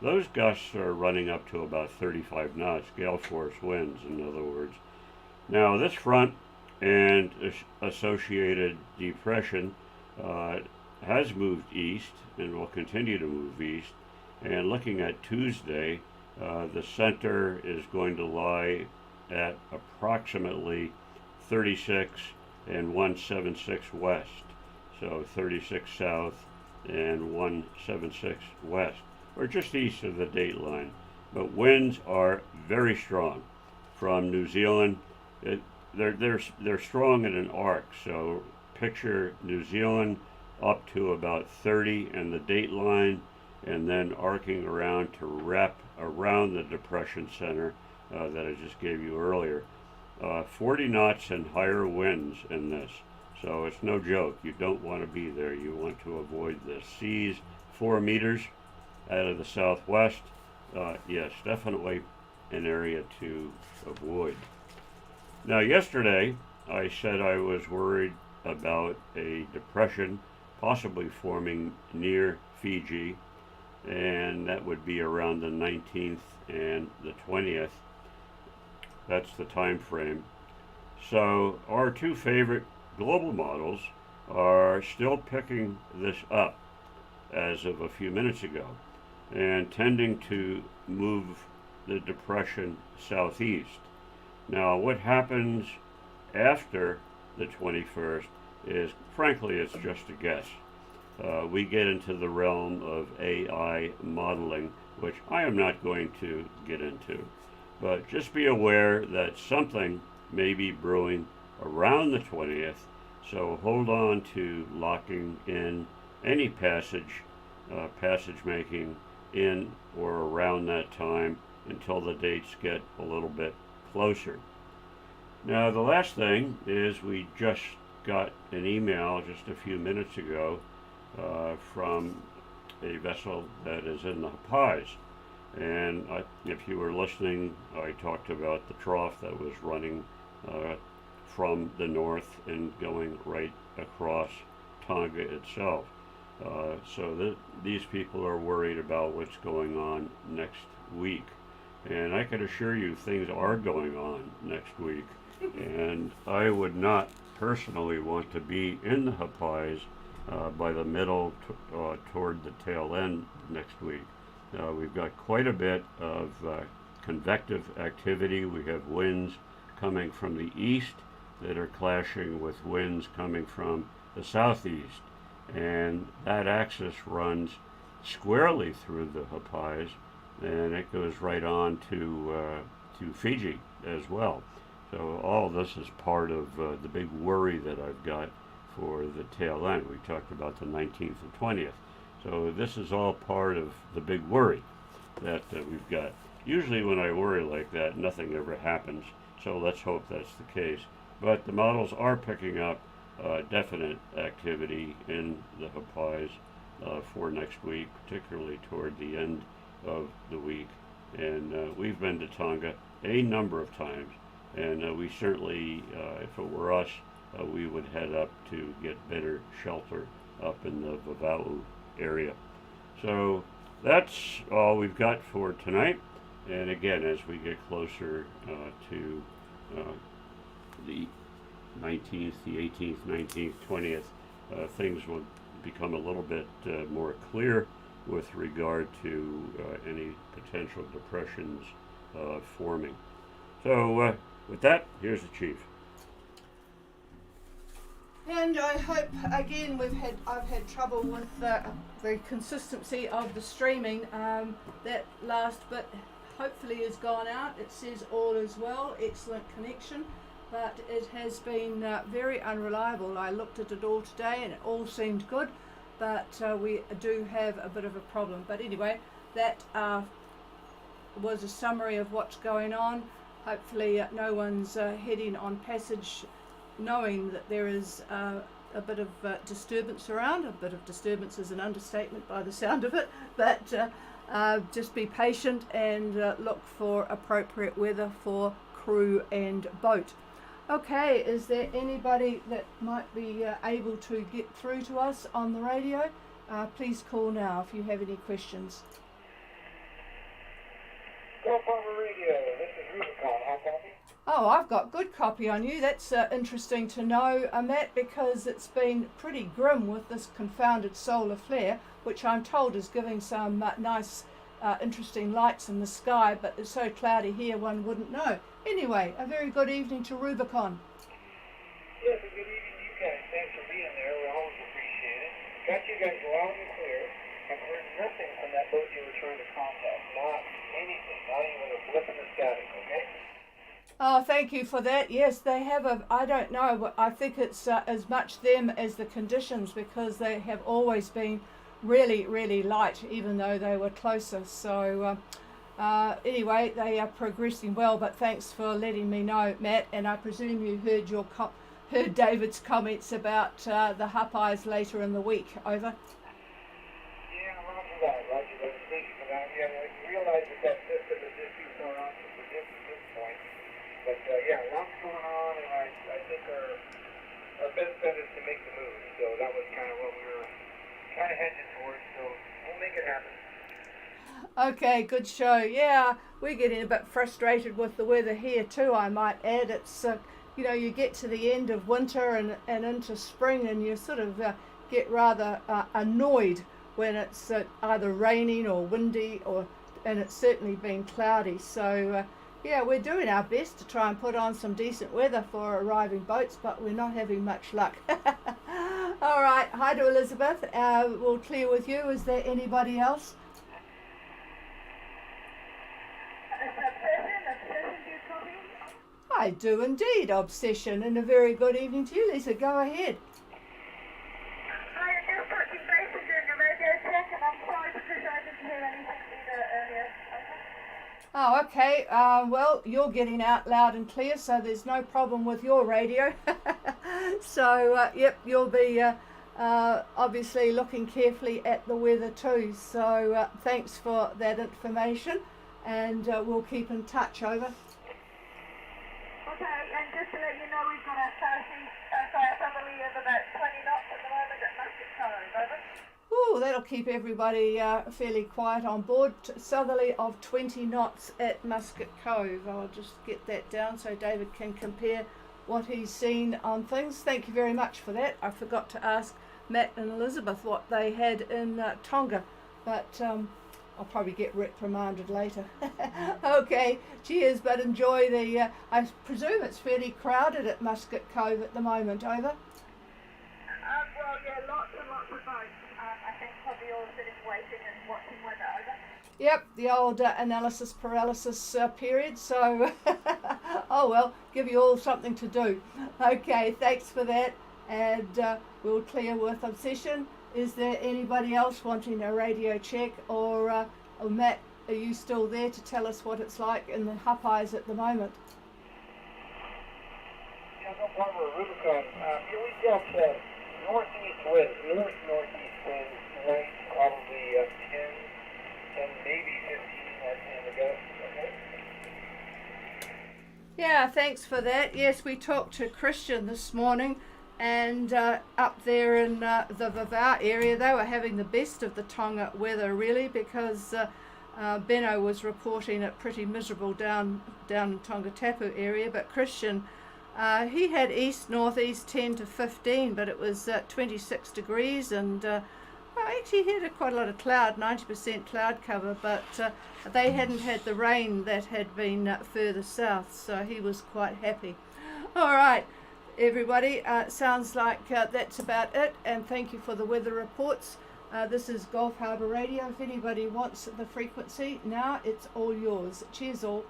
those gusts are running up to about 35 knots, gale force winds, in other words. Now, this front and associated depression uh, has moved east and will continue to move east. And looking at Tuesday, the center is going to lie at approximately 36 and 176 west. So 36 south and 176 west, or just east of the date line. But winds are very strong from New Zealand. They're strong in an arc. So picture New Zealand up to about 30 and the date line, and then arcing around to wrap around the depression center that I just gave you earlier. 40 knots and higher winds in this. So it's no joke. You don't want to be there. You want to avoid this. Seas 4 meters out of the southwest. Yes, definitely an area to avoid. Now, yesterday I said I was worried about a depression possibly forming near Fiji, and that would be around the 19th and the 20th. That's the time frame. So our two favorite global models are still picking this up as of a few minutes ago and tending to move the depression southeast. Now, what happens after the 21st is, frankly, it's just a guess. We get into the realm of AI modeling, which I am not going to get into. But just be aware that something may be brewing around the 20th, so hold on to locking in any passage making in or around that time until the dates get a little bit closer. Now, the last thing is we just got an email just a few minutes ago from a vessel that is in the Harbour. And if you were listening, I talked about the trough that was running from the north and going right across Tonga itself. So these people are worried about what's going on next week. And I can assure you things are going on next week. And I would not personally want to be in the Harbour by the middle toward the tail end next week. We've got quite a bit of convective activity. We have winds coming from the east that are clashing with winds coming from the southeast. And that axis runs squarely through the Harbour, and it goes right on to Fiji as well. So all this is part of the big worry that I've got for the tail end. We talked about the 19th and 20th. So this is all part of the big worry that we've got. Usually when I worry like that, nothing ever happens. So let's hope that's the case. But the models are picking up definite activity in the Harbour for next week, particularly toward the end of the week. And we've been to Tonga a number of times. And we certainly, if it were us, we would head up to get better shelter up in the Vava'u area. So that's all we've got for tonight. And again, as we get closer to the 19th, the 18th, 19th, 20th, things will become a little bit more clear with regard to any potential depressions forming. So with that, here's the chief. And I hope, again, I've had trouble with the consistency of the streaming. That last bit hopefully has gone out. It says all is well, excellent connection, but it has been very unreliable. I looked at it all today and it all seemed good, but we do have a bit of a problem. But anyway, that was a summary of what's going on. Hopefully no one's heading on passage knowing that there is a bit of disturbance around. A bit of disturbance is an understatement by the sound of it, but just be patient and look for appropriate weather for crew and boat. Okay, is there anybody that might be able to get through to us on the radio? Please call now if you have any questions. Harbour Radio. This is Rubicon. How copy? Oh, I've got good copy on you. That's interesting to know, Matt, because it's been pretty grim with this confounded solar flare, which I'm told is giving some nice, interesting lights in the sky, but it's so cloudy here one wouldn't know. Anyway, a very good evening to Rubicon. Yes, a good evening to you guys. Thanks for being there. We always appreciate it. Got you guys loud and clear. I've heard nothing from that boat you were trying to contact. Not anything. Not even a blip in the static, okay? Oh, thank you for that. Yes, they have I don't know, but I think it's as much them as the conditions, because they have always been really, really light, even though they were closer. So anyway, they are progressing well, but thanks for letting me know, Matt, and I presume you heard heard David's comments about the Hapais later in the week. Over. Yeah, roger that. Thank you for that. Yeah, I realize that system is just too far off to predict at this point. But yeah, lots going on, and I think our best bet is to make the move. So that was kind of what we were kind of hedging towards. So we'll make it happen. Okay, good show. Yeah, we're getting a bit frustrated with the weather here too, I might add. It's, you get to the end of winter and into spring, and you sort of get rather annoyed when it's either raining or windy, and it's certainly been cloudy. So yeah, we're doing our best to try and put on some decent weather for arriving boats, but we're not having much luck. All right, hi to Elizabeth. We'll clear with you. Is there anybody else? I do indeed, Obsession, and a very good evening to you, Lisa. Go ahead. Hi, I'm just touching base and doing a radio check, and I'm sorry because I didn't hear anything either earlier. Oh, okay. Well, you're getting out loud and clear, so there's no problem with your radio. So, yep, you'll be obviously looking carefully at the weather too. So, thanks for that information, and we'll keep in touch. Over. Okay, and just to let you know, we've got a southerly of about 20 knots at the moment at Musket Cove. Over. Ooh, that'll keep everybody fairly quiet on board. Southerly of 20 knots at Musket Cove. I'll just get that down so David can compare what he's seen on things. Thank you very much for that. I forgot to ask Matt and Elizabeth what they had in Tonga, but I'll probably get reprimanded later. Okay, cheers, but enjoy the... I presume it's fairly crowded at Musket Cove at the moment. Over. Well, yeah, lots and lots of boats. I think probably all sitting waiting and watching weather. Over. Yep, the old analysis paralysis period. So, oh well, give you all something to do. Okay, thanks for that, and we'll clear with Obsession. Is there anybody else wanting a radio check, or Matt, are you still there to tell us what it's like in the Hapais at the moment? Yeah, no problem. Rubicon. Here we got northeast winds, northeast winds, right? Probably 10, maybe 15 in the gust. Okay. Yeah, thanks for that. Yes, we talked to Christian this morning, and up there in the Vavau area, they were having the best of the Tonga weather, really, because Benno was reporting it pretty miserable down in Tongatapu area, but Christian, he had east-northeast 10 to 15, but it was 26 degrees, and actually he had quite a lot of cloud, 90% cloud cover, but they hadn't had the rain that had been further south, so he was quite happy. All right, everybody, sounds like that's about it, and thank you for the weather reports. This is Gulf Harbour Radio. If anybody wants the frequency, now it's all yours. Cheers all.